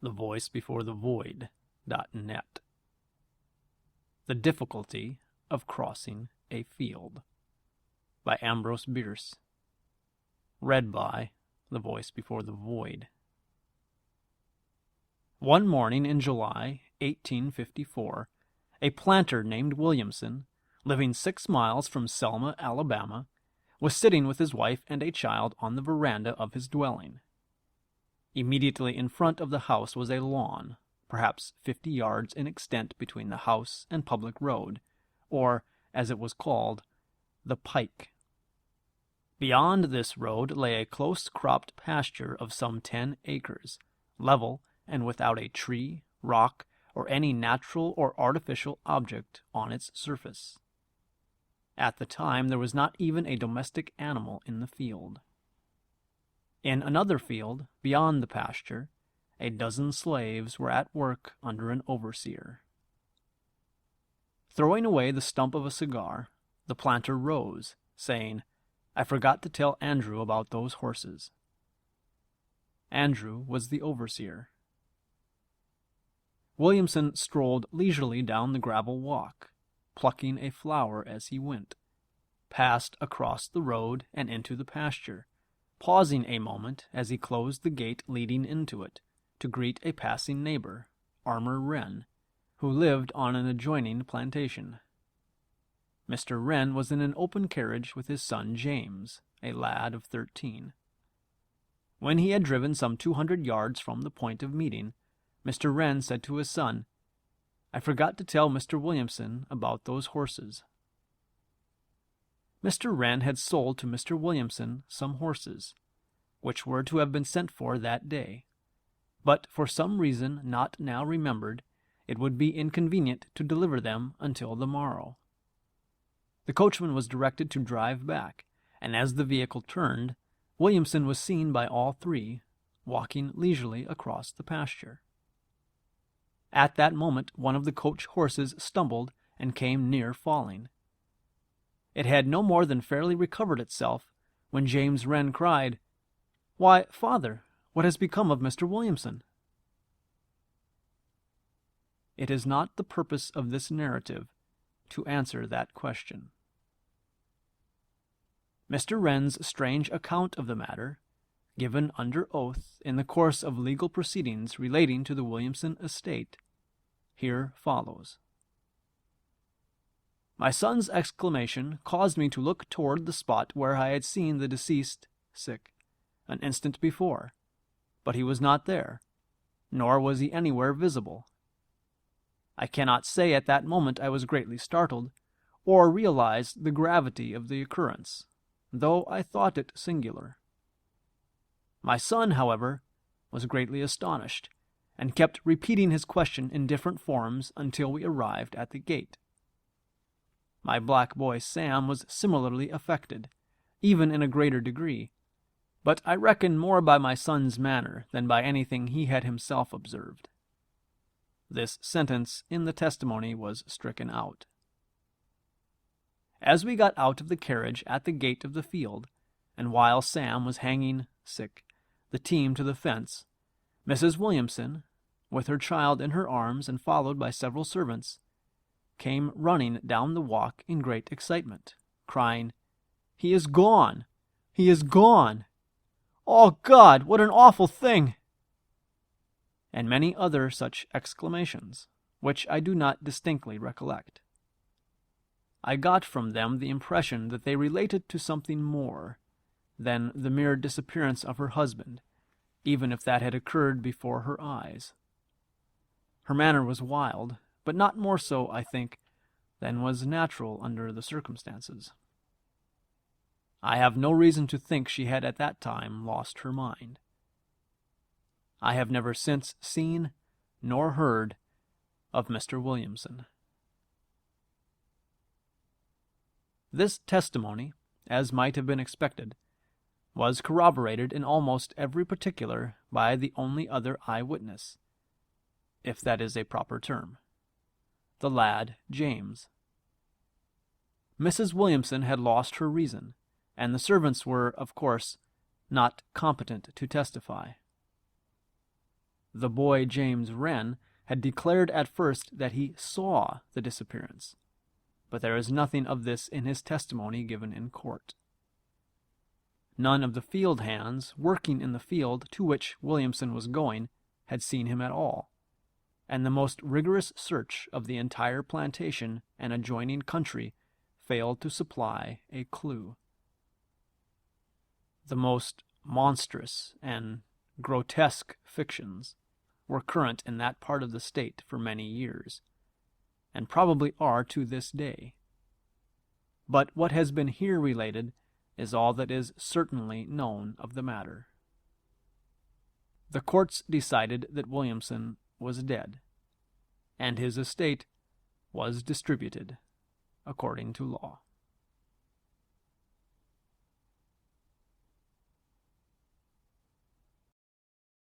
The voice before the Void.net. The difficulty of crossing a field. By Ambrose Bierce. Read by The Voice Before the Void. One morning in July 1854, a planter named Williamson, living 6 miles from Selma, Alabama, was sitting with his wife and a child on the veranda of his dwelling. Immediately in front of the house was a lawn, perhaps 50 yards in extent between the house and public road, or, as it was called, the pike. Beyond this road lay a close-cropped pasture of some 10 acres, level and without a tree, rock, or any natural or artificial object on its surface. At the time there was not even a domestic animal in the field. In another field, beyond the pasture, a dozen slaves were at work under an overseer. Throwing away the stump of a cigar, the planter rose, saying, "I forgot to tell Andrew about those horses." Andrew was the overseer. Williamson strolled leisurely down the gravel walk, plucking a flower as he went, passed across the road and into the pasture, pausing a moment as he closed the gate leading into it, to greet a passing neighbor, Armour Wren, who lived on an adjoining plantation. Mr. Wren was in an open carriage with his son James, a lad of 13. When he had driven some 200 yards from the point of meeting, Mr. Wren said to his son, "I forgot to tell Mr. Williamson about those horses." Mr. Wren had sold to Mr. Williamson some horses, which were to have been sent for that day, but for some reason not now remembered, it would be inconvenient to deliver them until the morrow. The coachman was directed to drive back, and as the vehicle turned, Williamson was seen by all three, walking leisurely across the pasture. At that moment one of the coach horses stumbled and came near falling. It had no more than fairly recovered itself when James Wren cried, "Why, father, what has become of Mr. Williamson?" It is not the purpose of this narrative to answer that question. Mr. Wren's strange account of the matter, given under oath in the course of legal proceedings relating to the Williamson estate, here follows. My son's exclamation caused me to look toward the spot where I had seen the deceased an instant before, but he was not there, nor was he anywhere visible. I cannot say at that moment I was greatly startled, or realized the gravity of the occurrence, though I thought it singular. My son, however, was greatly astonished, and kept repeating his question in different forms until we arrived at the gate. My black boy Sam was similarly affected, even in a greater degree, but I reckon more by my son's manner than by anything he had himself observed. This sentence in the testimony was stricken out. As we got out of the carriage at the gate of the field, and while Sam was hanging the team to the fence, Mrs. Williamson, with her child in her arms and followed by several servants, came running down the walk in great excitement, crying, "He is gone! He is gone! Oh, God, what an awful thing!" and many other such exclamations, which I do not distinctly recollect. I got from them the impression that they related to something more than the mere disappearance of her husband, even if that had occurred before her eyes. Her manner was wild, but not more so, I think, than was natural under the circumstances. I have no reason to think she had at that time lost her mind. I have never since seen nor heard of Mr. Williamson. This testimony, as might have been expected, was corroborated in almost every particular by the only other eyewitness, if that is a proper term, the lad James. Mrs. Williamson had lost her reason, and the servants were, of course, not competent to testify. The boy James Wren had declared at first that he saw the disappearance, but there is nothing of this in his testimony given in court. None of the field hands working in the field to which Williamson was going had seen him at all, and the most rigorous search of the entire plantation and adjoining country failed to supply a clue. The most monstrous and grotesque fictions were current in that part of the state for many years, and probably are to this day. But what has been here related is all that is certainly known of the matter. The courts decided that Williamson was dead, and his estate was distributed according to law.